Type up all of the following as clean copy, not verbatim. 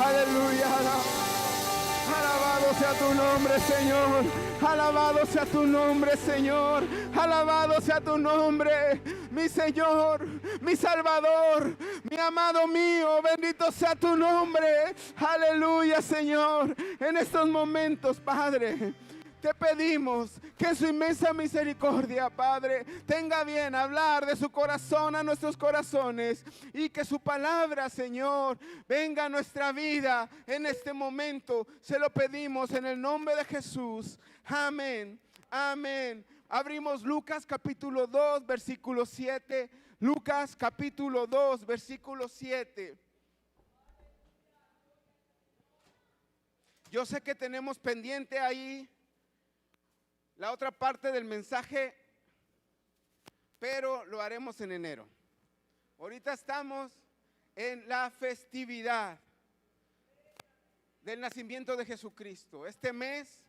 Aleluya. Alabado sea tu nombre, Señor. Alabado sea tu nombre, Señor. Alabado sea tu nombre, mi Señor, mi Salvador, mi amado mío. Bendito sea tu nombre. Aleluya, Señor. En estos momentos, Padre, te pedimos que en su inmensa misericordia, Padre, tenga bien hablar de su corazón a nuestros corazones y que su palabra, Señor, venga a nuestra vida en este momento. Se lo pedimos en el nombre de Jesús. Amén. Amén. Abrimos Lucas capítulo 2, versículo 7. Lucas capítulo 2, versículo 7. Yo sé que tenemos pendiente ahí la otra parte del mensaje, pero lo haremos en enero. Ahorita estamos en la festividad del nacimiento de Jesucristo. Este mes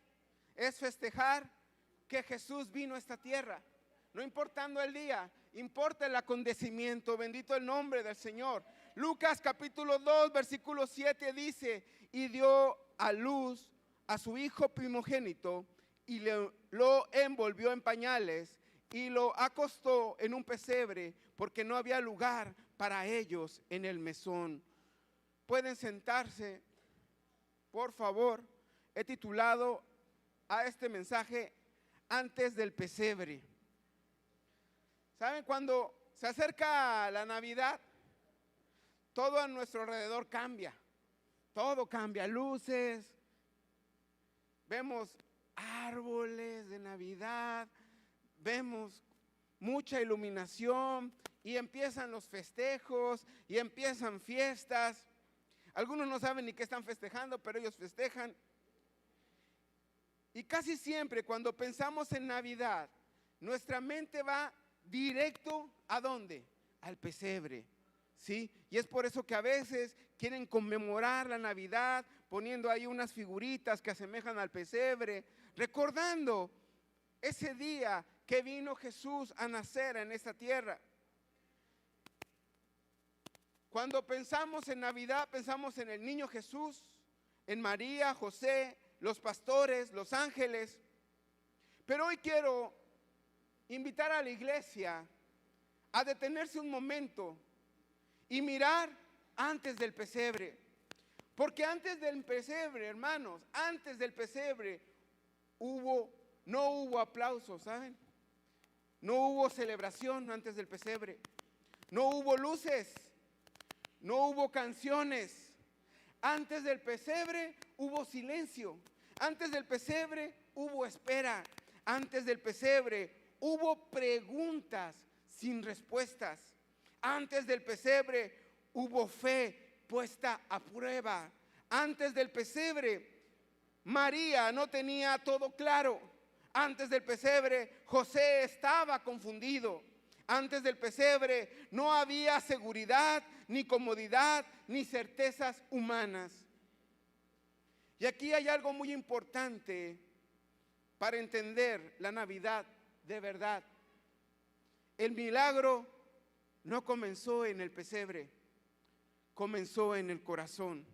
es festejar que Jesús vino a esta tierra. No importando el día, importa el acontecimiento. Bendito el nombre del Señor. Lucas capítulo 2, versículo 7 dice: y dio a luz a su hijo primogénito, y lo envolvió en pañales y lo acostó en un pesebre, porque no había lugar para ellos en el mesón. Pueden sentarse, por favor. He titulado a este mensaje Antes del pesebre. ¿Saben? Cuando se acerca la Navidad, todo a nuestro alrededor cambia. Todo cambia, luces, vemos árboles de Navidad, vemos mucha iluminación y empiezan los festejos y empiezan fiestas. Algunos no saben ni qué están festejando, pero ellos festejan. Y casi siempre cuando pensamos en Navidad, nuestra mente va directo ¿a dónde? Al pesebre, ¿sí? Y es por eso que a veces quieren conmemorar la Navidad poniendo ahí unas figuritas que asemejan al pesebre, recordando ese día que vino Jesús a nacer en esta tierra. Cuando pensamos en Navidad, pensamos en el niño Jesús, en María, José, los pastores, los ángeles. Pero hoy quiero invitar a la iglesia a detenerse un momento y mirar antes del pesebre. Porque antes del pesebre, hermanos, antes del pesebre no hubo aplausos, ¿saben? No hubo celebración antes del pesebre. No hubo luces, no hubo canciones. Antes del pesebre hubo silencio. Antes del pesebre hubo espera. Antes del pesebre hubo preguntas sin respuestas. Antes del pesebre hubo fe puesta a prueba. Antes del pesebre, María no tenía todo claro. Antes del pesebre, José estaba confundido. Antes del pesebre no había seguridad, ni comodidad, ni certezas humanas. Y aquí hay algo muy importante para entender la Navidad de verdad. El milagro no comenzó en el pesebre, comenzó en el corazón.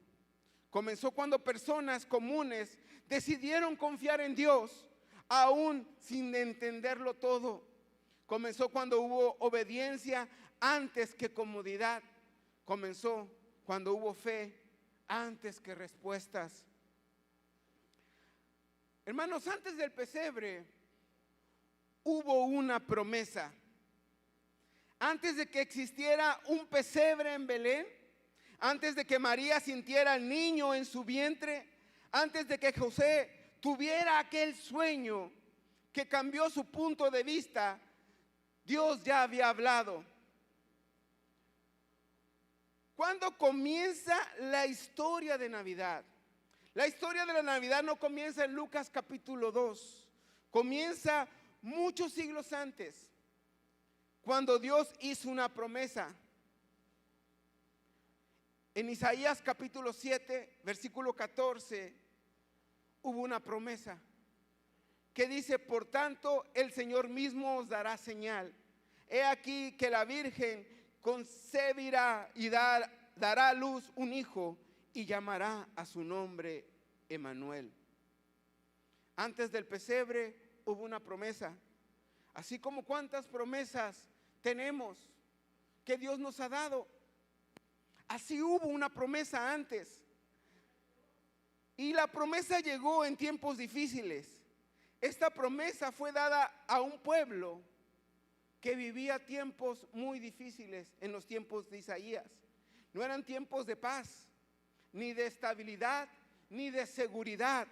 Comenzó cuando personas comunes decidieron confiar en Dios, aún sin entenderlo todo. Comenzó cuando hubo obediencia antes que comodidad. Comenzó cuando hubo fe antes que respuestas. Hermanos, antes del pesebre hubo una promesa. Antes de que existiera un pesebre en Belén, antes de que María sintiera al niño en su vientre, antes de que José tuviera aquel sueño que cambió su punto de vista, Dios ya había hablado. ¿Cuándo comienza la historia de Navidad? La historia de la Navidad no comienza en Lucas capítulo 2, comienza muchos siglos antes, cuando Dios hizo una promesa. En Isaías capítulo 7, versículo 14, hubo una promesa que dice: por tanto, el Señor mismo os dará señal. He aquí que la Virgen concebirá y dará a luz un hijo, y llamará a su nombre Emmanuel. Antes del pesebre hubo una promesa, así como cuántas promesas tenemos que Dios nos ha dado. Así hubo una promesa antes. Y la promesa llegó en tiempos difíciles. Esta promesa fue dada a un pueblo que vivía tiempos muy difíciles en los tiempos de Isaías. No eran tiempos de paz, ni de estabilidad, ni de seguridad.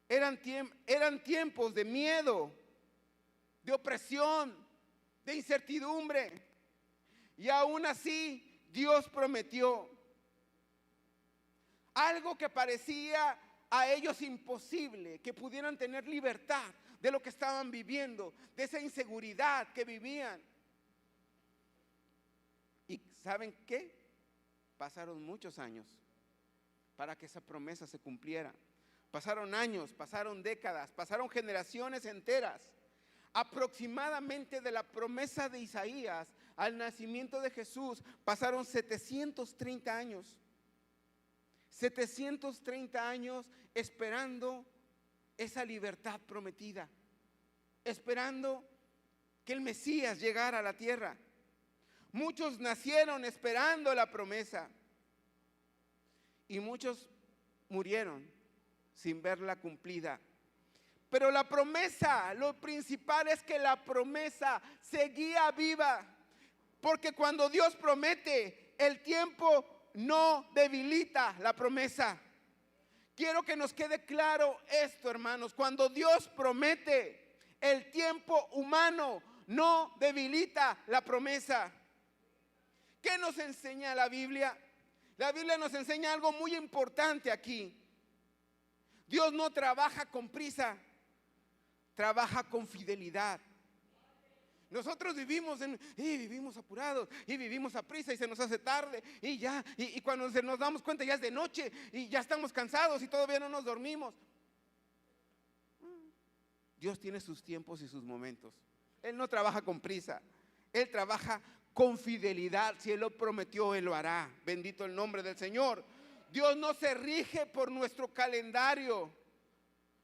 Eran tiempos de miedo, de opresión, de incertidumbre. Y aún así Dios prometió algo que parecía a ellos imposible, que pudieran tener libertad de lo que estaban viviendo, de esa inseguridad que vivían. ¿Y saben qué? Pasaron muchos años para que esa promesa se cumpliera. Pasaron años, pasaron décadas, pasaron generaciones enteras. Aproximadamente de la promesa de Isaías al nacimiento de Jesús pasaron 730 años. 730 años esperando esa libertad prometida, esperando que el Mesías llegara a la tierra. Muchos nacieron esperando la promesa y muchos murieron sin verla cumplida. Pero la promesa, lo principal es que la promesa seguía viva, porque cuando Dios promete, el tiempo no debilita la promesa. Quiero que nos quede claro esto, hermanos. Cuando Dios promete, el tiempo humano no debilita la promesa. ¿Qué nos enseña la Biblia? La Biblia nos enseña algo muy importante aquí. Dios no trabaja con prisa, trabaja con fidelidad. Nosotros vivimos apurados y vivimos a prisa y se nos hace tarde y ya, y cuando nos damos cuenta ya es de noche y ya estamos cansados y todavía no nos dormimos. Dios tiene sus tiempos y sus momentos. Él no trabaja con prisa, Él trabaja con fidelidad. Si Él lo prometió, Él lo hará. Bendito el nombre del Señor. Dios no se rige por nuestro calendario,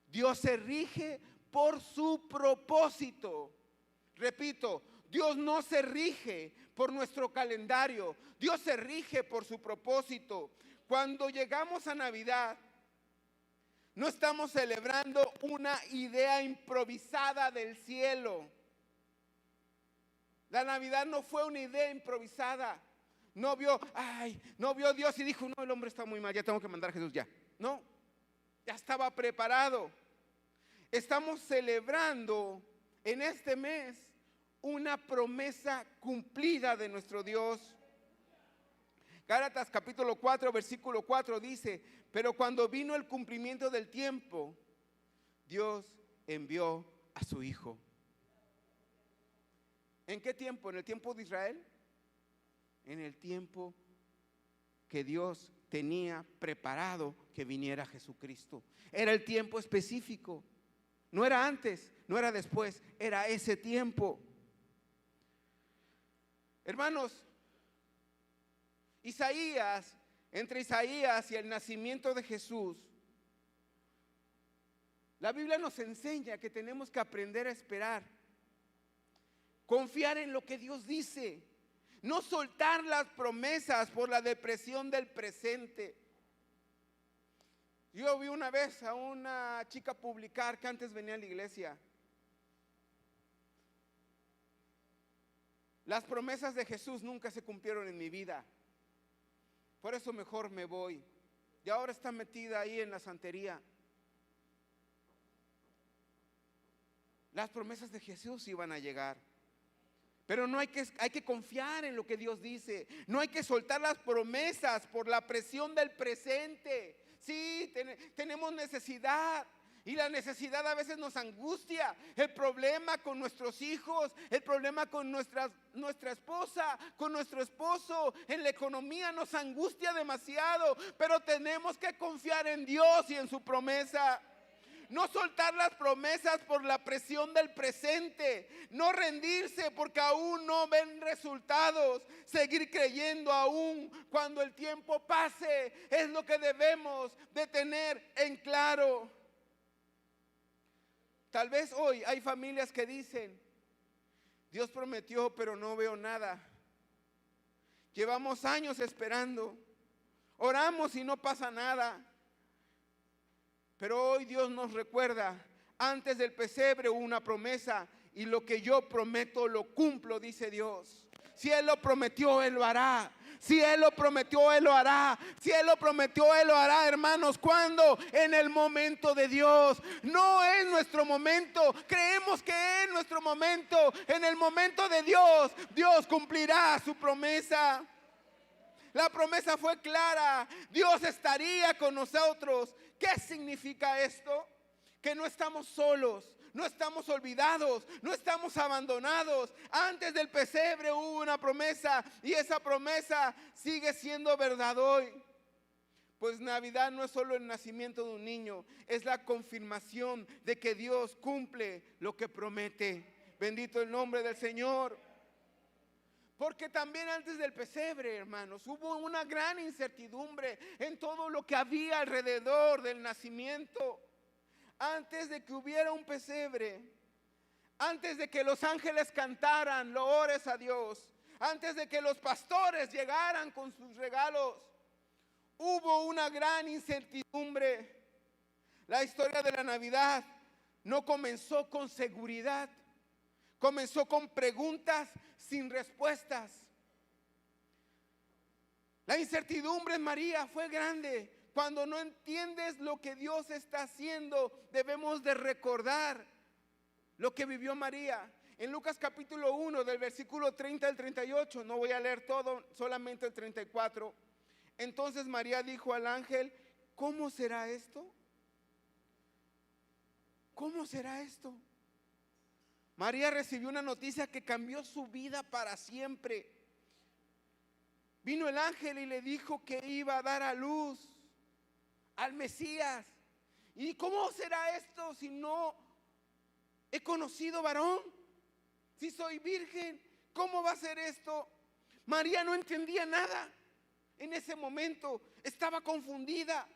Dios se rige por su propósito. Repito, Dios no se rige por nuestro calendario, Dios se rige por su propósito. Cuando llegamos a Navidad, no estamos celebrando una idea improvisada del cielo. La Navidad no fue una idea improvisada. No vio Dios y dijo, no, el hombre está muy mal, ya tengo que mandar a Jesús ya. No, ya estaba preparado. Estamos celebrando en este mes una promesa cumplida de nuestro Dios. Gálatas capítulo 4 versículo 4 dice: pero cuando vino el cumplimiento del tiempo, Dios envió a su Hijo. ¿En qué tiempo? ¿En el tiempo de Israel? En el tiempo que Dios tenía preparado que viniera Jesucristo. Era el tiempo específico. No era antes, no era después, era ese tiempo. Hermanos, entre Isaías y el nacimiento de Jesús, la Biblia nos enseña que tenemos que aprender a esperar, confiar en lo que Dios dice, no soltar las promesas por la depresión del presente. Yo vi una vez a una chica publicar que antes venía a la iglesia. Las promesas de Jesús nunca se cumplieron en mi vida, por eso mejor me voy. Y ahora está metida ahí en la santería. Las promesas de Jesús iban a llegar, pero hay que confiar en lo que Dios dice. No hay que soltar las promesas por la presión del presente. Sí, tenemos necesidad. Y la necesidad a veces nos angustia. El problema con nuestros hijos, el problema con nuestra esposa, con nuestro esposo, en la economía nos angustia demasiado. Pero tenemos que confiar en Dios y en su promesa. No soltar las promesas por la presión del presente. No rendirse porque aún no ven resultados. Seguir creyendo aún cuando el tiempo pase. Es lo que debemos de tener en claro. Tal vez hoy hay familias que dicen: Dios prometió, pero no veo nada. Llevamos años esperando. Oramos y no pasa nada. Pero hoy Dios nos recuerda: antes del pesebre hubo una promesa, y lo que yo prometo lo cumplo, dice Dios. Si Él lo prometió, Él lo hará. Si Él lo prometió, Él lo hará. Si Él lo prometió, Él lo hará, hermanos. ¿Cuándo? En el momento de Dios. No es nuestro momento. Creemos que es nuestro momento. En el momento de Dios, Dios cumplirá su promesa. La promesa fue clara. Dios estaría con nosotros. ¿Qué significa esto? Que no estamos solos. No estamos olvidados, no estamos abandonados. Antes del pesebre hubo una promesa, y esa promesa sigue siendo verdad hoy. Pues Navidad no es solo el nacimiento de un niño, es la confirmación de que Dios cumple lo que promete. Bendito el nombre del Señor. Porque también antes del pesebre, hermanos, hubo una gran incertidumbre en todo lo que había alrededor del nacimiento. Antes de que hubiera un pesebre, antes de que los ángeles cantaran loores a Dios, antes de que los pastores llegaran con sus regalos, hubo una gran incertidumbre. La historia de la Navidad no comenzó con seguridad, comenzó con preguntas sin respuestas. La incertidumbre en María fue grande. Cuando no entiendes lo que Dios está haciendo, debemos de recordar lo que vivió María. En Lucas capítulo 1, del versículo 30 al 38, no voy a leer todo, solamente el 34. Entonces María dijo al ángel: ¿cómo será esto? ¿Cómo será esto? María recibió una noticia que cambió su vida para siempre. Vino el ángel y le dijo que iba a dar a luz al Mesías. ¿Y cómo será esto si no he conocido varón? Si soy virgen, ¿cómo va a ser esto? María no entendía nada en ese momento, estaba confundida.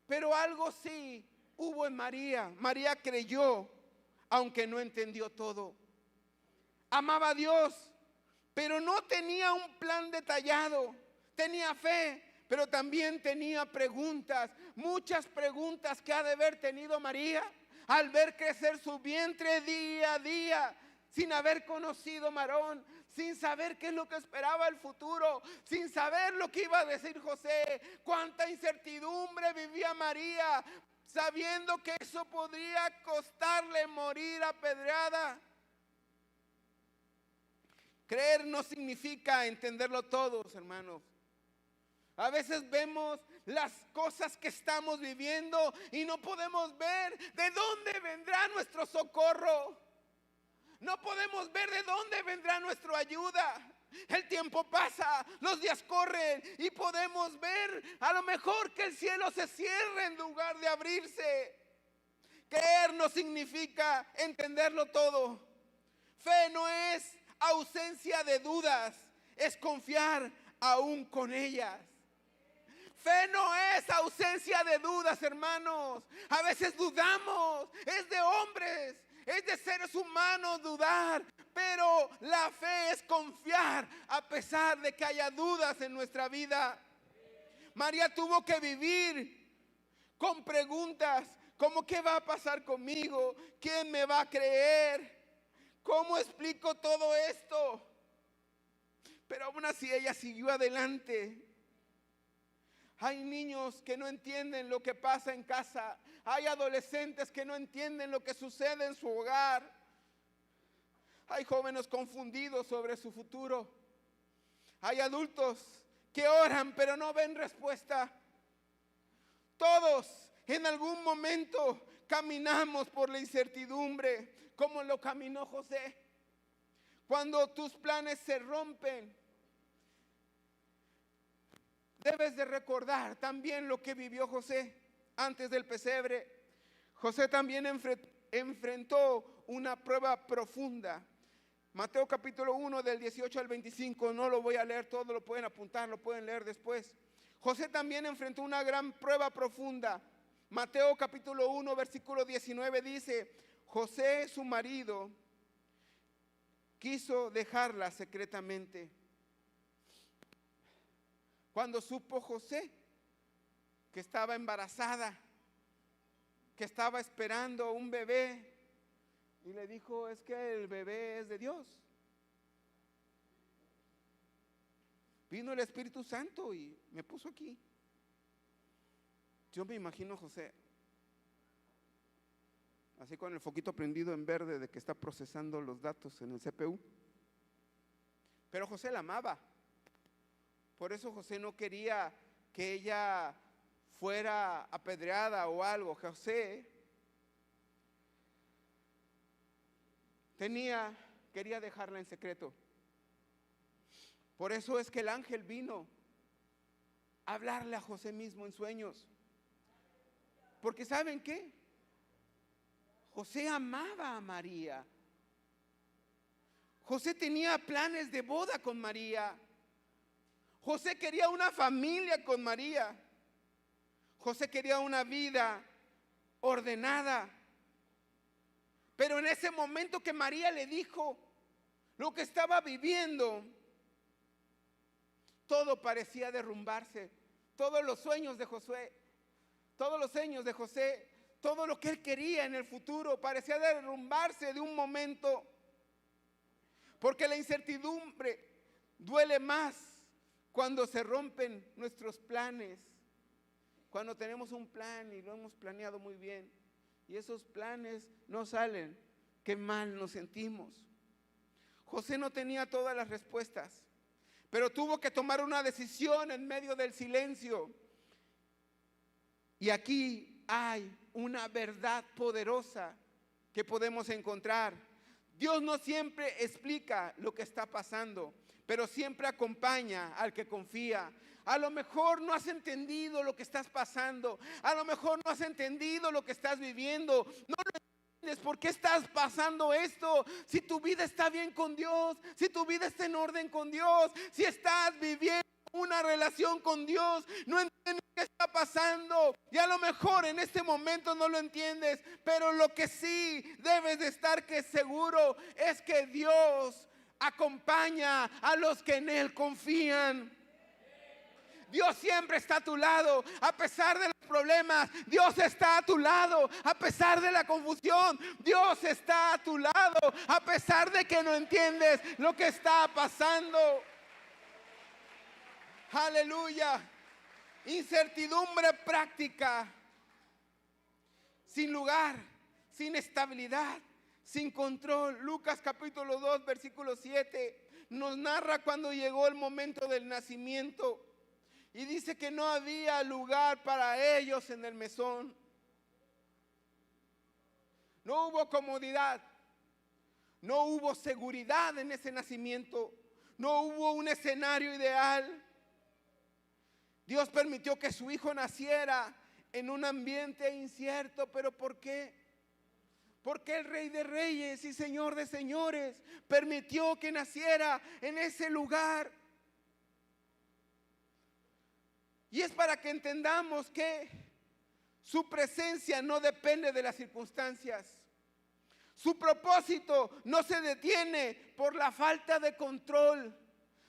Pero algo sí hubo en María. María creyó, aunque no entendió todo. Amaba a Dios, pero no tenía un plan detallado. Tenía fe, pero también tenía preguntas, muchas preguntas que ha de haber tenido María al ver crecer su vientre día a día, sin haber conocido varón, sin saber qué es lo que esperaba el futuro, sin saber lo que iba a decir José. Cuánta incertidumbre vivía María, sabiendo que eso podría costarle morir apedreada. Creer no significa entenderlo todos, hermanos. A veces vemos las cosas que estamos viviendo y no podemos ver de dónde vendrá nuestro socorro. No podemos ver de dónde vendrá nuestra ayuda. El tiempo pasa, los días corren y podemos ver a lo mejor que el cielo se cierre en lugar de abrirse. Creer no significa entenderlo todo. Fe no es ausencia de dudas, es confiar aún con ellas. Fe no es ausencia de dudas, hermanos. A veces dudamos, es de hombres, es de seres humanos dudar, pero la fe es confiar a pesar de que haya dudas en nuestra vida. María tuvo que vivir con preguntas como: ¿qué va a pasar conmigo? ¿Quién me va a creer? ¿Cómo explico todo esto? Pero aún así ella siguió adelante. Hay niños que no entienden lo que pasa en casa. Hay adolescentes que no entienden lo que sucede en su hogar. Hay jóvenes confundidos sobre su futuro. Hay adultos que oran pero no ven respuesta. Todos en algún momento caminamos por la incertidumbre, como lo caminó José. Cuando tus planes se rompen, debes de recordar también lo que vivió José antes del pesebre. José también enfrentó una prueba profunda. Mateo capítulo 1 del 18 al 25, no lo voy a leer todo, lo pueden apuntar, lo pueden leer después. José también enfrentó una gran prueba profunda. Mateo capítulo 1 versículo 19 dice: José, su marido, quiso dejarla secretamente. Cuando supo José que estaba embarazada, que estaba esperando un bebé, y le dijo: es que el bebé es de Dios. Vino el Espíritu Santo y me puso aquí. Yo me imagino a José así con el foquito prendido en verde de que está procesando los datos en el CPU. Pero José la amaba. Por eso José no quería que ella fuera apedreada o algo. José quería dejarla en secreto. Por eso es que el ángel vino a hablarle a José mismo en sueños. Porque ¿saben qué? José amaba a María. José tenía planes de boda con María. José quería una familia con María. José quería una vida ordenada. Pero en ese momento que María le dijo lo que estaba viviendo, todo parecía derrumbarse. Todos los sueños de José, todo lo que él quería en el futuro parecía derrumbarse de un momento. Porque la incertidumbre duele más cuando se rompen nuestros planes. Cuando tenemos un plan y lo hemos planeado muy bien y esos planes no salen, qué mal nos sentimos. José no tenía todas las respuestas, pero tuvo que tomar una decisión en medio del silencio. Y aquí hay una verdad poderosa que podemos encontrar. Dios no siempre explica lo que está pasando, pero siempre acompaña al que confía. A lo mejor no has entendido lo que estás pasando, a lo mejor no has entendido lo que estás viviendo, no lo entiendes por qué estás pasando esto. Si tu vida está bien con Dios, si tu vida está en orden con Dios, si estás viviendo una relación con Dios, no entiendes qué está pasando. Y a lo mejor en este momento no lo entiendes, pero lo que sí debes de estar seguro es que Dios acompaña a los que en Él confían. Dios siempre está a tu lado, a pesar de los problemas. Dios está a tu lado, a pesar de la confusión. Dios está a tu lado, a pesar de que no entiendes lo que está pasando. Aleluya. Incertidumbre práctica, sin lugar, sin estabilidad, sin control. Lucas capítulo 2 versículo 7 nos narra cuando llegó el momento del nacimiento y dice que no había lugar para ellos en el mesón. No hubo comodidad, no hubo seguridad en ese nacimiento, no hubo un escenario ideal. Dios permitió que su hijo naciera en un ambiente incierto. ¿Pero por qué? Porque el Rey de Reyes y Señor de Señores permitió que naciera en ese lugar. Y es para que entendamos que su presencia no depende de las circunstancias. Su propósito no se detiene por la falta de control.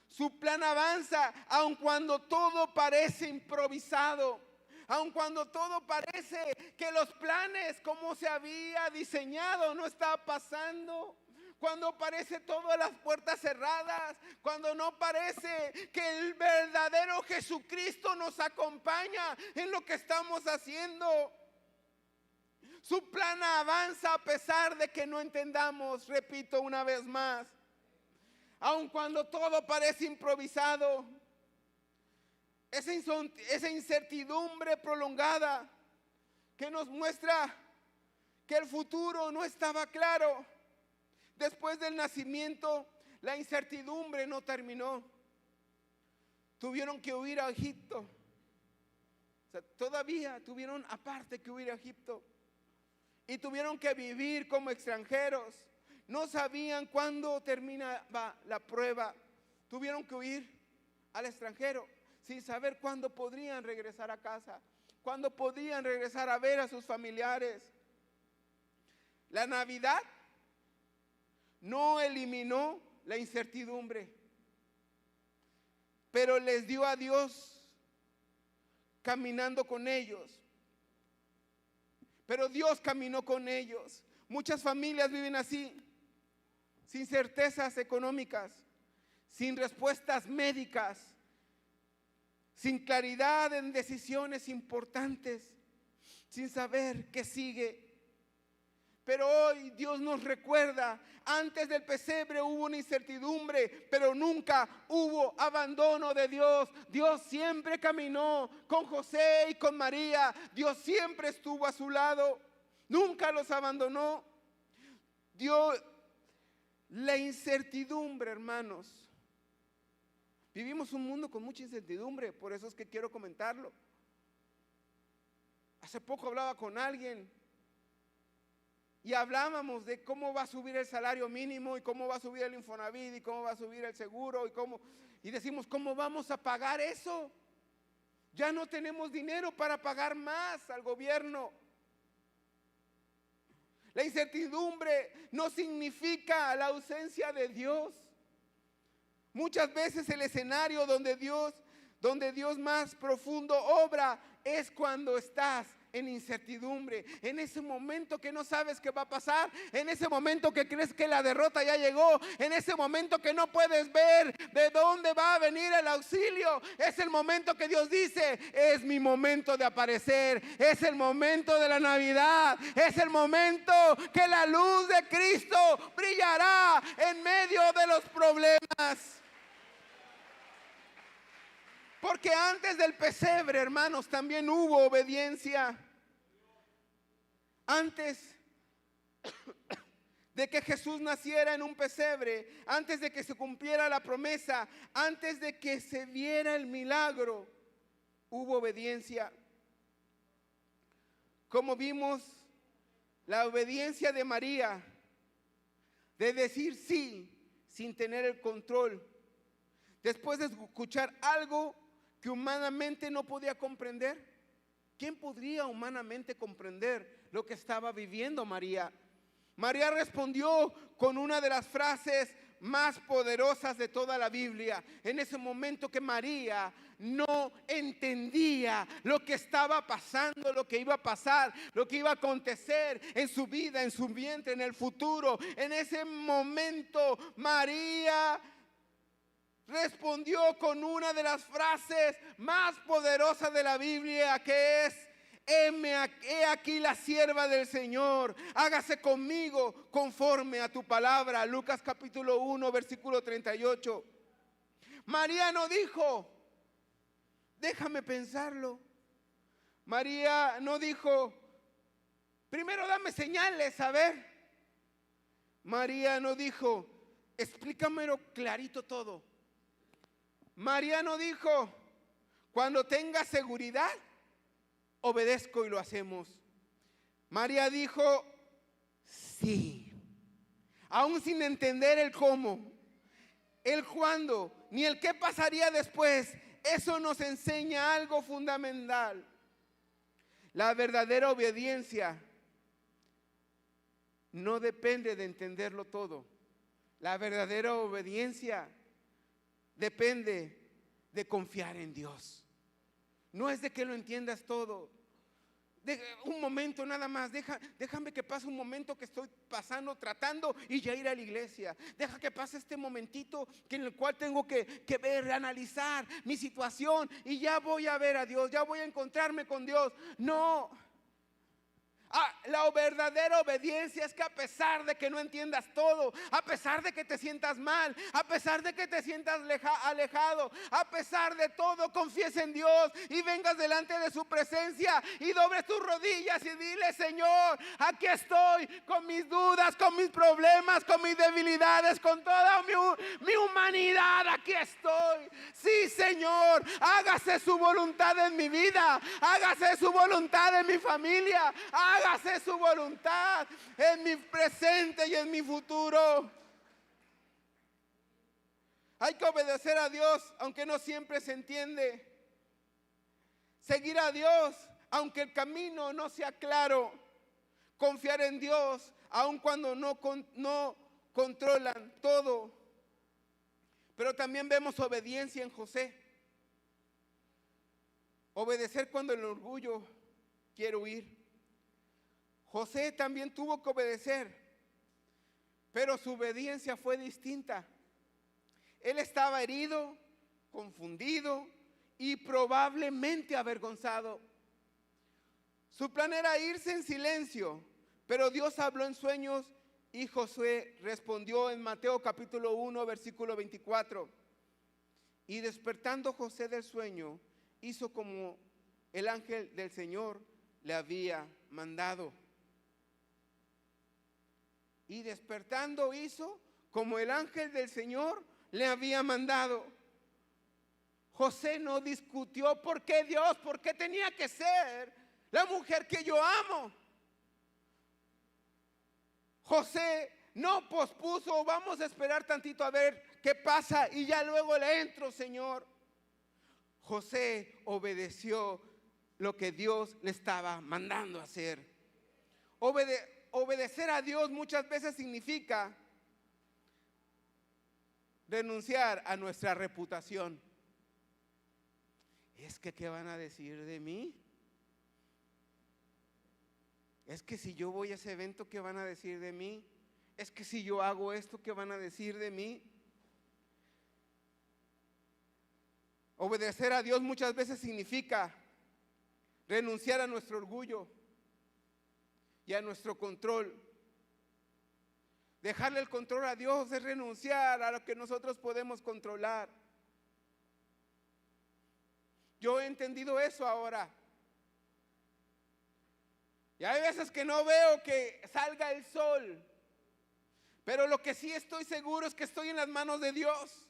Su plan avanza aun cuando todo parece improvisado, aun cuando todo parece que los planes como se había diseñado no está pasando. Cuando parece todas las puertas cerradas, cuando no parece que el verdadero Jesucristo nos acompaña en lo que estamos haciendo. Su plan avanza a pesar de que no entendamos, repito una vez más. Aun cuando todo parece improvisado, esa incertidumbre prolongada que nos muestra que el futuro no estaba claro. Después del nacimiento, la incertidumbre no terminó. Tuvieron que huir a Egipto. O sea, todavía tuvieron aparte que huir a Egipto. y tuvieron que vivir como extranjeros. No sabían cuándo terminaba la prueba. Tuvieron que huir al extranjero sin saber cuándo podrían regresar a casa, cuándo podían regresar a ver a sus familiares. La Navidad no eliminó la incertidumbre, pero les dio a Dios caminando con ellos. Pero Dios caminó con ellos. Muchas familias viven así, sin certezas económicas, sin respuestas médicas, sin claridad en decisiones importantes, sin saber qué sigue. Pero hoy Dios nos recuerda, antes del pesebre hubo una incertidumbre, pero nunca hubo abandono de Dios. Dios siempre caminó con José y con María. Dios siempre estuvo a su lado, nunca los abandonó. Dios, la incertidumbre, hermanos. Vivimos un mundo con mucha incertidumbre, por eso es que quiero comentarlo. Hace poco hablaba con alguien y hablábamos de cómo va a subir el salario mínimo y cómo va a subir el Infonavit y cómo va a subir el seguro y decimos, ¿cómo vamos a pagar eso? Ya no tenemos dinero para pagar más al gobierno. La incertidumbre no significa la ausencia de Dios. Muchas veces el escenario donde Dios más profundo obra es cuando estás en incertidumbre, en ese momento que no sabes qué va a pasar, en ese momento que crees que la derrota ya llegó, en ese momento que no puedes ver de dónde va a venir el auxilio. Es el momento que Dios dice, es mi momento de aparecer, es el momento de la Navidad, es el momento que la luz de Cristo brillará en medio de los problemas. Porque antes del pesebre, hermanos, también hubo obediencia. Antes de que Jesús naciera en un pesebre, antes de que se cumpliera la promesa, antes de que se viera el milagro, hubo obediencia. Como vimos, la obediencia de María, de decir sí sin tener el control, después de escuchar algo que humanamente no podía comprender. ¿Quién podría humanamente comprender lo que estaba viviendo María? María respondió con una de las frases más poderosas de toda la Biblia. En ese momento que María no entendía lo que estaba pasando, lo que iba a pasar, lo que iba a acontecer en su vida, en su vientre, en el futuro. En ese momento María respondió con una de las frases más poderosas de la Biblia, que es: he aquí la sierva del Señor, hágase conmigo conforme a tu palabra. Lucas capítulo 1 versículo 38. María no dijo, déjame pensarlo. María no dijo, primero dame señales, a ver. María no dijo, explícamelo clarito todo. María no dijo, cuando tenga seguridad, obedezco y lo hacemos. María dijo, sí, aún sin entender el cómo, el cuándo, ni el qué pasaría después. Eso nos enseña algo fundamental. La verdadera obediencia no depende de entenderlo todo. La verdadera obediencia depende de confiar en Dios. No es de que lo entiendas todo. Un momento nada más, déjame que pase un momento que estoy pasando, tratando y ya ir a la iglesia. Deja que pase este momentito en el cual tengo que ver, analizar mi situación y ya voy a ver a Dios, ya voy a encontrarme con Dios. No. La verdadera obediencia es que a pesar de que no entiendas todo, a pesar de que te sientas mal, a pesar de que te sientas alejado, a pesar de todo, confíes en Dios y vengas delante de su presencia y dobles tus rodillas y dile: Señor, aquí estoy con mis dudas, con mis problemas, con mis debilidades, con toda mi humanidad, aquí estoy. Sí, Señor, hágase su voluntad en mi vida, hágase su voluntad en mi familia, hágase hágase su voluntad en mi presente y en mi futuro. Hay que obedecer a Dios aunque no siempre se entiende. Seguir a Dios aunque el camino no sea claro. Confiar en Dios aun cuando no controlan todo. Pero también vemos obediencia en José. Obedecer cuando el orgullo quiere huir. José también tuvo que obedecer, pero su obediencia fue distinta. Él estaba herido, confundido y probablemente avergonzado. Su plan era irse en silencio, pero Dios habló en sueños y Josué respondió en Mateo capítulo 1, versículo 24. Y despertando José del sueño, hizo como el ángel del Señor le había mandado. Y despertando hizo como el ángel del Señor le había mandado. José no discutió por qué Dios, por qué tenía que ser la mujer que yo amo. José no pospuso, vamos a esperar tantito a ver qué pasa y ya luego le entro, Señor. José obedeció lo que Dios le estaba mandando hacer. Obedecer a Dios muchas veces significa renunciar a nuestra reputación. Es que ¿qué van a decir de mí? Es que si yo voy a ese evento, ¿qué van a decir de mí? Es que si yo hago esto, ¿qué van a decir de mí? Obedecer a Dios muchas veces significa renunciar a nuestro orgullo y a nuestro control. Dejarle el control a Dios es renunciar a lo que nosotros podemos controlar. Yo he entendido eso ahora. Y hay veces que no veo que salga el sol, pero lo que sí estoy seguro es que estoy en las manos de Dios.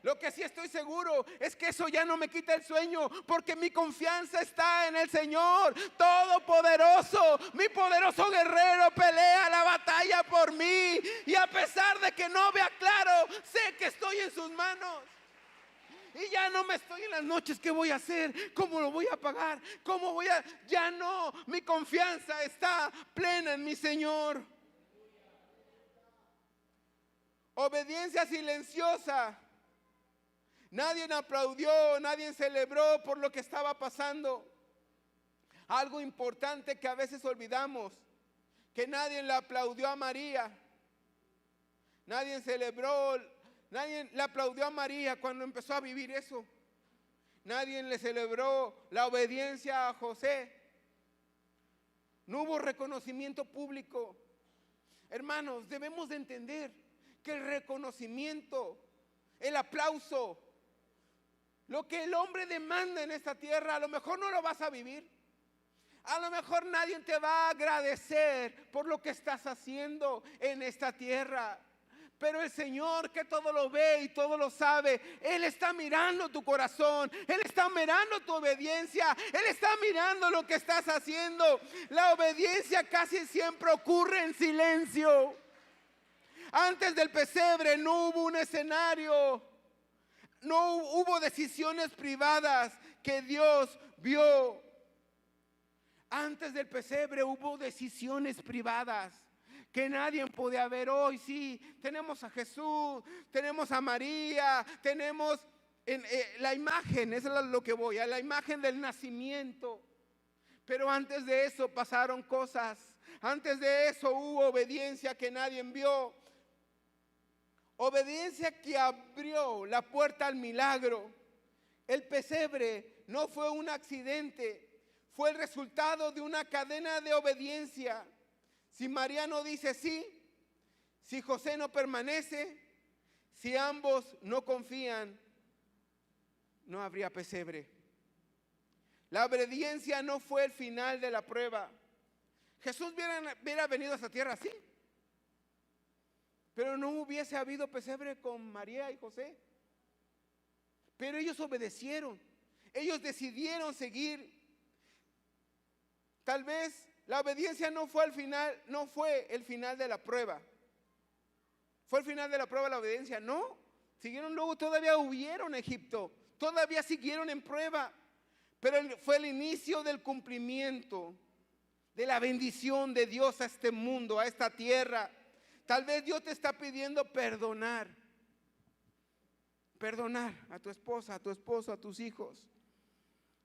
Lo que sí estoy seguro es que eso ya no me quita el sueño, porque mi confianza está en el Señor Todopoderoso. Mi poderoso guerrero pelea la batalla por mí, y a pesar de que no vea claro, sé que estoy en sus manos. Y ya no me estoy en las noches, ¿qué voy a hacer? ¿Cómo lo voy a pagar? ¿Cómo voy a...? Ya no, mi confianza está plena en mi Señor. Obediencia silenciosa. Nadie aplaudió, nadie celebró por lo que estaba pasando. Algo importante que a veces olvidamos, que nadie le aplaudió a María. Nadie celebró, nadie le aplaudió a María cuando empezó a vivir eso. Nadie le celebró la obediencia a José. No hubo reconocimiento público. Hermanos, debemos de entender que el reconocimiento, el aplauso, lo que el hombre demanda en esta tierra, a lo mejor no lo vas a vivir. A lo mejor nadie te va a agradecer por lo que estás haciendo en esta tierra. Pero el Señor, que todo lo ve y todo lo sabe, Él está mirando tu corazón, Él está mirando tu obediencia, Él está mirando lo que estás haciendo. La obediencia casi siempre ocurre en silencio. Antes del pesebre no hubo un escenario, no hubo decisiones privadas que Dios vio. Antes del pesebre hubo decisiones privadas que nadie podía ver. Hoy sí, tenemos a Jesús, tenemos a María, tenemos la imagen, eso es lo que voy, a la imagen del nacimiento. Pero antes de eso pasaron cosas, antes de eso hubo obediencia que nadie vio. Obediencia que abrió la puerta al milagro. El pesebre no fue un accidente, fue el resultado de una cadena de obediencia. Si María no dice sí, si José no permanece, si ambos no confían, no habría pesebre. La obediencia no fue el final de la prueba. Jesús hubiera venido a esta tierra así, pero no hubiese habido pesebre con María y José. Pero ellos obedecieron, ellos decidieron seguir. Tal vez la obediencia no fue al final, no fue el final de la prueba. ¿Fue el final de la prueba la obediencia? No. Siguieron luego, todavía huyeron a Egipto, todavía siguieron en prueba. Pero fue el inicio del cumplimiento de la bendición de Dios a este mundo, a esta tierra. Tal vez Dios te está pidiendo perdonar. Perdonar a tu esposa, a tu esposo, a tus hijos.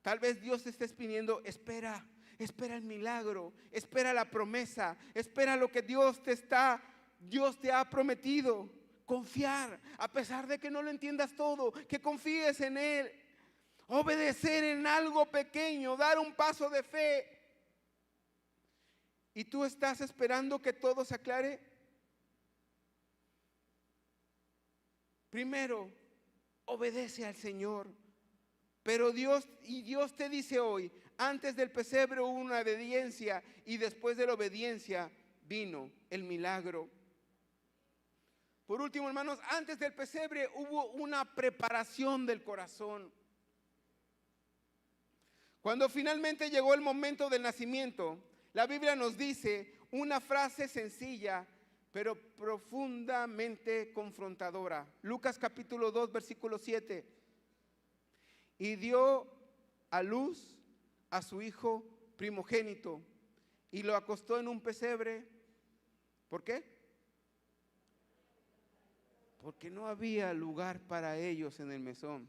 Tal vez Dios te esté pidiendo, espera el milagro, espera la promesa, espera lo que Dios te ha prometido. Confiar, a pesar de que no lo entiendas todo, que confíes en Él. Obedecer en algo pequeño, dar un paso de fe. ¿Y tú estás esperando que todo se aclare? Primero, obedece al Señor. Pero Dios te dice hoy, antes del pesebre hubo una obediencia y después de la obediencia vino el milagro. Por último, hermanos, antes del pesebre hubo una preparación del corazón. Cuando finalmente llegó el momento del nacimiento, la Biblia nos dice una frase sencilla, pero profundamente confrontadora. Lucas capítulo 2, versículo 7. Y dio a luz a su hijo primogénito y lo acostó en un pesebre. ¿Por qué? Porque no había lugar para ellos en el mesón.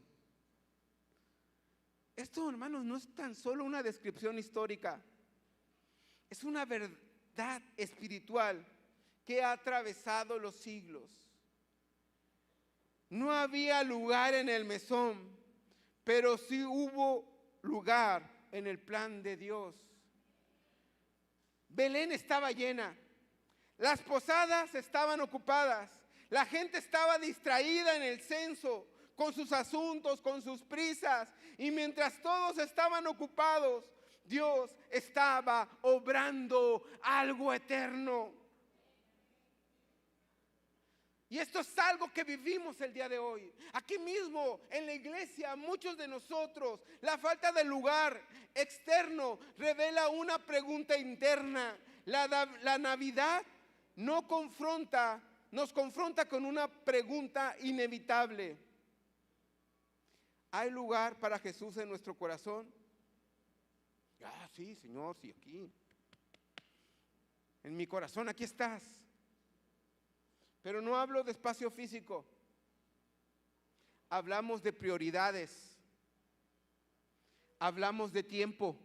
Esto, hermanos, no es tan solo una descripción histórica. Es una verdad espiritual que ha atravesado los siglos. No había lugar en el mesón, pero sí hubo lugar en el plan de Dios. Belén estaba llena. Las posadas estaban ocupadas. La gente estaba distraída en el censo, con sus asuntos, con sus prisas. Y mientras todos estaban ocupados, Dios estaba obrando algo eterno. Y esto es algo que vivimos el día de hoy. Aquí mismo, en la iglesia, muchos de nosotros, la falta de lugar externo revela una pregunta interna. La Navidad nos confronta con una pregunta inevitable. ¿Hay lugar para Jesús en nuestro corazón? Sí, Señor, sí, aquí. En mi corazón, aquí estás. Pero no hablo de espacio físico. Hablamos de prioridades. Hablamos de tiempo.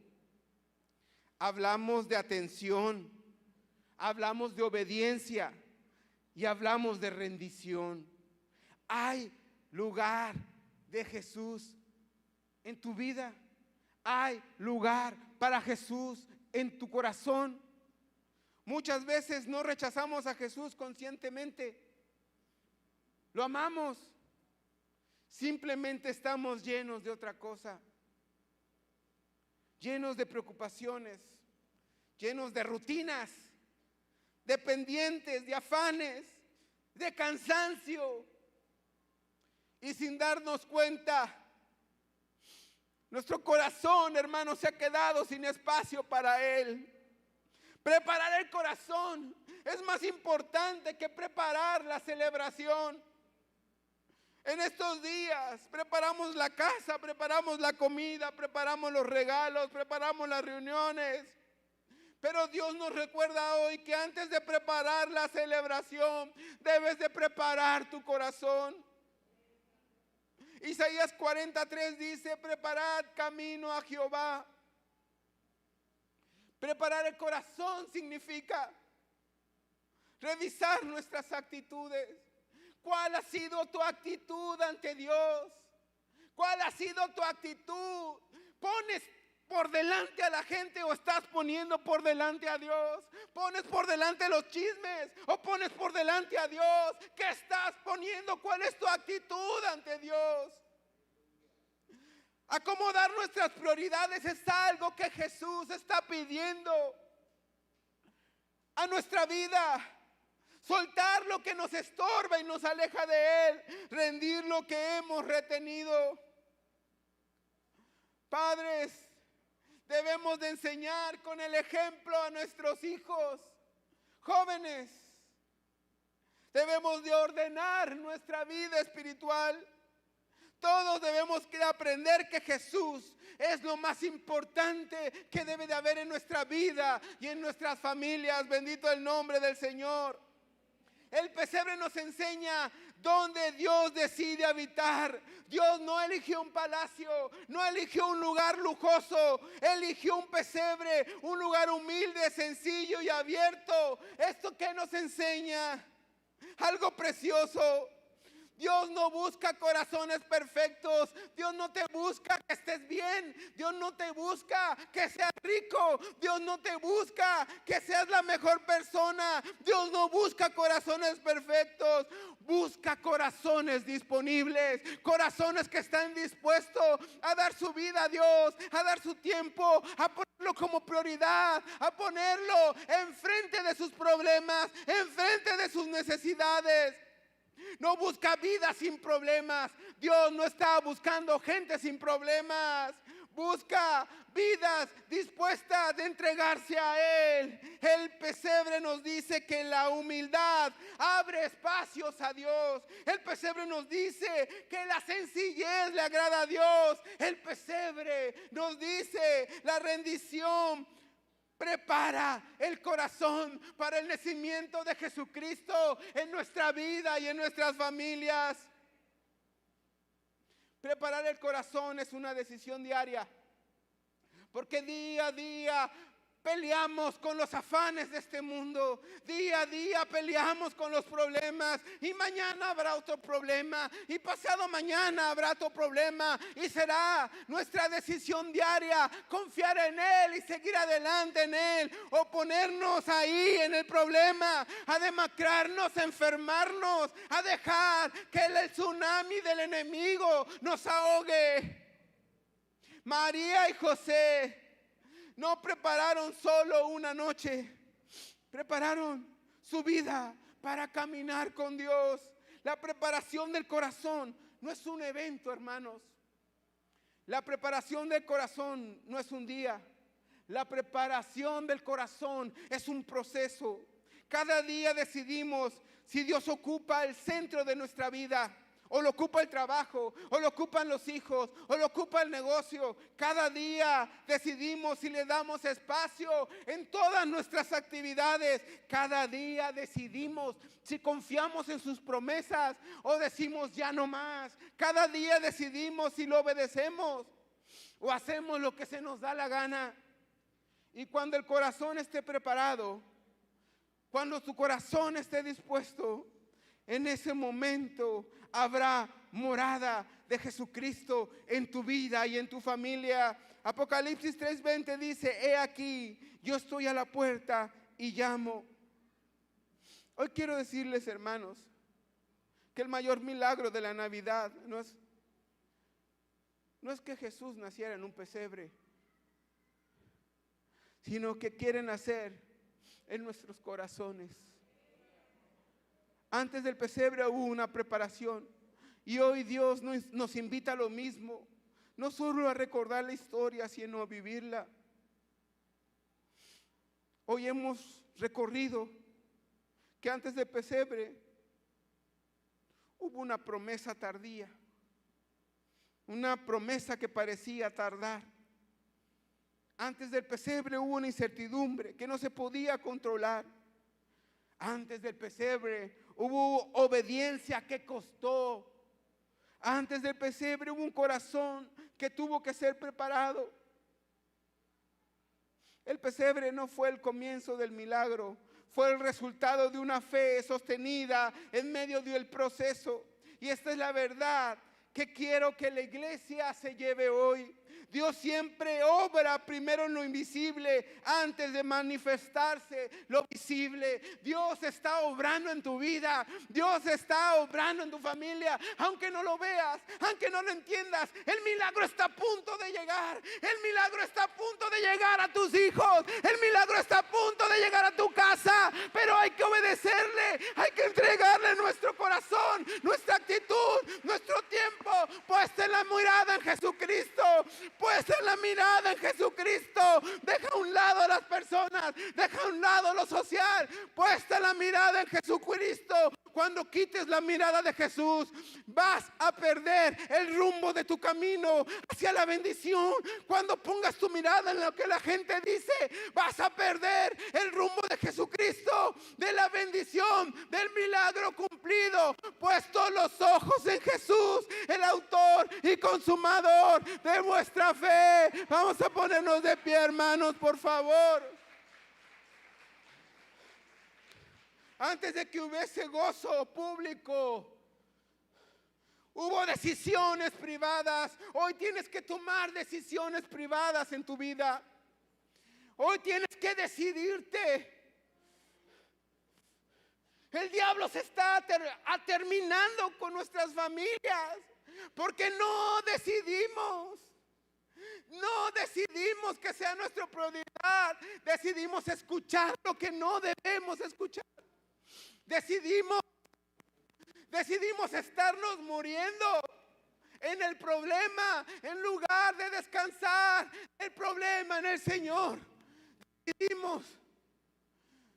Hablamos de atención. Hablamos de obediencia. Y hablamos de rendición. Hay lugar de Jesús en tu vida. Hay lugar para Jesús en tu corazón. Muchas veces no rechazamos a Jesús conscientemente. Lo amamos. Simplemente estamos llenos de otra cosa. Llenos de preocupaciones. Llenos de rutinas. De pendientes, de afanes, de cansancio. Y sin darnos cuenta, nuestro corazón, hermano, se ha quedado sin espacio para Él. Preparar el corazón es más importante que preparar la celebración. En estos días preparamos la casa, preparamos la comida, preparamos los regalos, preparamos las reuniones. Pero Dios nos recuerda hoy que antes de preparar la celebración, debes de preparar tu corazón. Isaías 43 dice, preparad camino a Jehová. Preparar el corazón significa revisar nuestras actitudes. ¿Cuál ha sido tu actitud ante Dios? ¿Cuál ha sido tu actitud? ¿Pones por delante a la gente o estás poniendo por delante a Dios? ¿Pones por delante los chismes o pones por delante a Dios? ¿Qué estás poniendo? ¿Cuál es tu actitud ante Dios? Acomodar nuestras prioridades es algo que Jesús está pidiendo a nuestra vida. Soltar lo que nos estorba y nos aleja de Él. Rendir lo que hemos retenido. Padres, Debemos de enseñar con el ejemplo a nuestros hijos. Jóvenes, debemos de ordenar nuestra vida espiritual. Todos debemos de aprender que Jesús es lo más importante que debe de haber en nuestra vida y en nuestras familias. Bendito el nombre del Señor. El pesebre nos enseña dónde Dios decide habitar. Dios no eligió un palacio, no eligió un lugar lujoso, eligió un pesebre, un lugar humilde, sencillo y abierto. ¿Esto qué nos enseña? Algo precioso. Dios no busca corazones perfectos. Dios no te busca que estés bien. Dios no te busca que seas rico. Dios no te busca que seas la mejor persona. Dios no busca corazones perfectos. Busca corazones disponibles, corazones que están dispuestos a dar su vida a Dios, a dar su tiempo, a ponerlo como prioridad, a ponerlo enfrente de sus problemas, enfrente de sus necesidades. No busca vidas sin problemas. Dios no está buscando gente sin problemas. Busca vidas dispuestas de entregarse a Él. El pesebre nos dice que la humildad abre espacios a Dios. El pesebre nos dice que la sencillez le agrada a Dios. El pesebre nos dice la rendición. Prepara el corazón para el nacimiento de Jesucristo en nuestra vida y en nuestras familias. Preparar el corazón es una decisión diaria, porque día a día peleamos con los afanes de este mundo. Día a día peleamos con los problemas. Y mañana habrá otro problema. Y pasado mañana habrá otro problema. Y será nuestra decisión diaria confiar en Él y seguir adelante en Él. O ponernos ahí en el problema. A demacrarnos, a enfermarnos. A dejar que el tsunami del enemigo nos ahogue. María y José no prepararon solo una noche, prepararon su vida para caminar con Dios. La preparación del corazón no es un evento, hermanos. La preparación del corazón no es un día. La preparación del corazón es un proceso. Cada día decidimos si Dios ocupa el centro de nuestra vida. O lo ocupa el trabajo, o lo ocupan los hijos, o lo ocupa el negocio. Cada día decidimos si le damos espacio en todas nuestras actividades. Cada día decidimos si confiamos en sus promesas o decimos ya no más. Cada día decidimos si lo obedecemos o hacemos lo que se nos da la gana. Y cuando el corazón esté preparado, cuando tu corazón esté dispuesto, en ese momento habrá morada de Jesucristo en tu vida y en tu familia. Apocalipsis 3:20 dice: he aquí, yo estoy a la puerta y llamo. Hoy quiero decirles, hermanos, que el mayor milagro de la Navidad no es que Jesús naciera en un pesebre, sino que quiere nacer en nuestros corazones. Antes del pesebre hubo una preparación y hoy Dios nos invita a lo mismo, no solo a recordar la historia, sino a vivirla. Hoy hemos recorrido que antes del pesebre hubo una promesa tardía, una promesa que parecía tardar. Antes del pesebre hubo una incertidumbre que no se podía controlar. Antes del pesebre hubo obediencia que costó. Antes del pesebre hubo un corazón que tuvo que ser preparado. El pesebre no fue el comienzo del milagro, fue el resultado de una fe sostenida en medio del proceso. Y esta es la verdad que quiero que la iglesia se lleve hoy. Dios siempre obra primero en lo invisible antes de manifestarse lo visible. Dios está obrando en tu vida. Dios está obrando en tu familia. Aunque no lo veas, aunque no lo entiendas, el milagro está a punto de llegar. El milagro está a punto de llegar a tus hijos. El milagro está a punto de llegar a tu casa. Pero hay que obedecerle. Hay que entregarle nuestro corazón, nuestra actitud, nuestro tiempo, puesta en la mirada en Jesucristo, puesta Puesta la mirada en Jesucristo. Deja a un lado a las personas, deja a un lado lo social. Puesta la mirada en Jesucristo. Cuando quites la mirada de Jesús, vas a perder el rumbo de tu camino hacia la bendición. Cuando pongas tu mirada en lo que la gente dice, vas a perder el rumbo de Jesucristo, de la bendición, del milagro cumplido. Puestos los ojos en Jesús, el autor y consumador de vuestra fe. Vamos a ponernos de pie, hermanos, por favor. Antes de que hubiese gozo público, hubo decisiones privadas. Hoy tienes que tomar decisiones privadas en tu vida. Hoy tienes que decidirte. El diablo se está terminando con nuestras familias porque no decidimos. No decidimos que sea nuestra prioridad. Decidimos escuchar lo que no debemos escuchar. Decidimos estarnos muriendo en el problema en lugar de descansar el problema en el Señor. Decidimos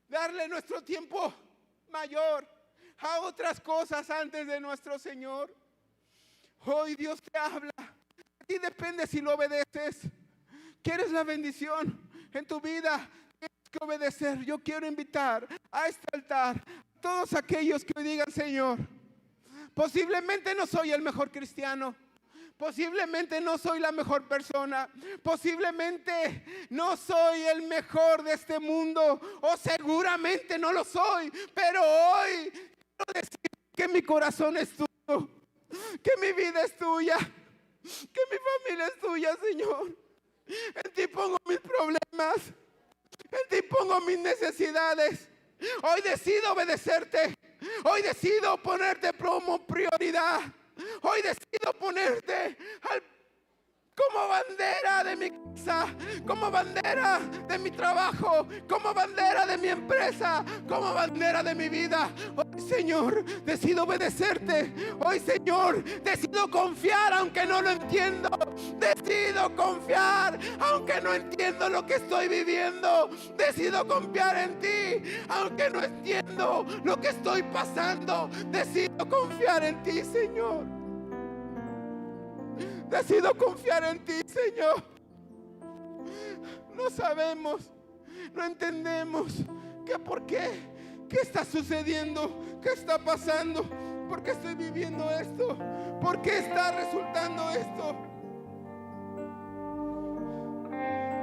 darle nuestro tiempo mayor a otras cosas antes de nuestro Señor. Hoy Dios te habla. A ti depende si lo obedeces. ¿Quieres la bendición en tu vida? Tienes que obedecer. Yo quiero invitar a este altar todos aquellos que hoy digan: Señor, posiblemente no soy el mejor cristiano, posiblemente no soy la mejor persona, posiblemente no soy el mejor de este mundo, o seguramente no lo soy, pero hoy quiero decir que mi corazón es tuyo, que mi vida es tuya, que mi familia es tuya, Señor. En ti pongo mis problemas, en ti pongo mis necesidades. Hoy decido obedecerte. Hoy decido ponerte como prioridad. Hoy decido ponerte como bandera de mi casa, como bandera de mi trabajo, como bandera de mi empresa, como bandera de mi vida. Hoy, Señor, decido obedecerte. Hoy, Señor, decido confiar aunque no lo entiendo. Decido confiar aunque no entiendo lo que estoy viviendo. Decido confiar en ti aunque no entiendo lo que estoy pasando. Decido confiar en ti, Señor. Decido confiar en ti, Señor. No sabemos, no entendemos por qué, qué está sucediendo, qué está pasando, por qué estoy viviendo esto, por qué está resultando esto.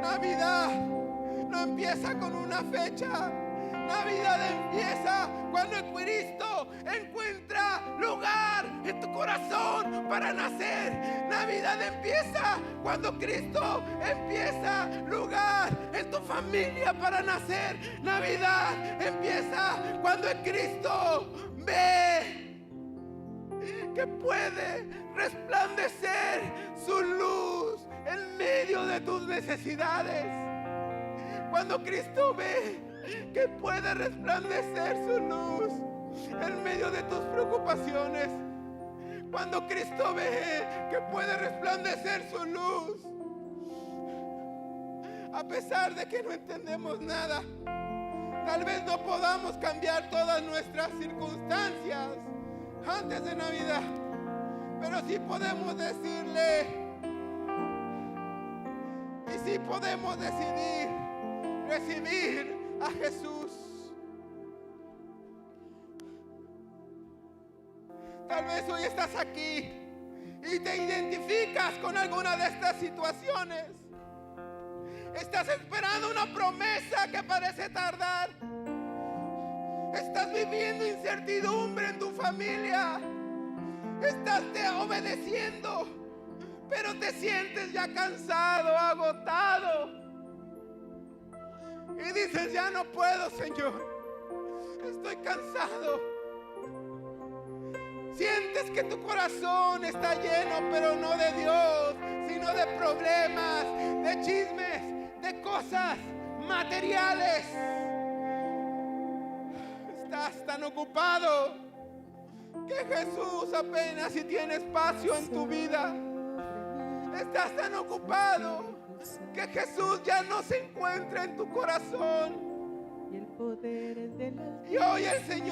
Navidad no empieza con una fecha. Navidad empieza cuando el Cristo encuentra lugar en tu corazón para nacer. Navidad empieza cuando Cristo empieza lugar en tu familia para nacer. Navidad empieza cuando el Cristo ve que puede resplandecer su luz en medio de tus necesidades. Cuando Cristo ve que puede resplandecer su luz en medio de tus preocupaciones. Cuando Cristo ve que puede resplandecer su luz, a pesar de que no entendemos nada, tal vez no podamos cambiar todas nuestras circunstancias antes de Navidad, pero sí podemos decirle, y sí podemos decidir recibir a Jesús. Tal vez hoy estás aquí y te identificas con alguna de estas situaciones. Estás esperando una promesa que parece tardar. Estás viviendo incertidumbre en tu familia. Estás obedeciendo, pero te sientes ya cansado, agotado. Y dices: ya no puedo, Señor. Estoy cansado. Sientes que tu corazón está lleno, pero no de Dios, sino de problemas, de chismes, de cosas materiales. Estás tan ocupado que Jesús apenas si tiene espacio en tu vida. Estás tan ocupado que Jesús ya no se encuentra en tu corazón. Y el poder es del Y hoy el Señor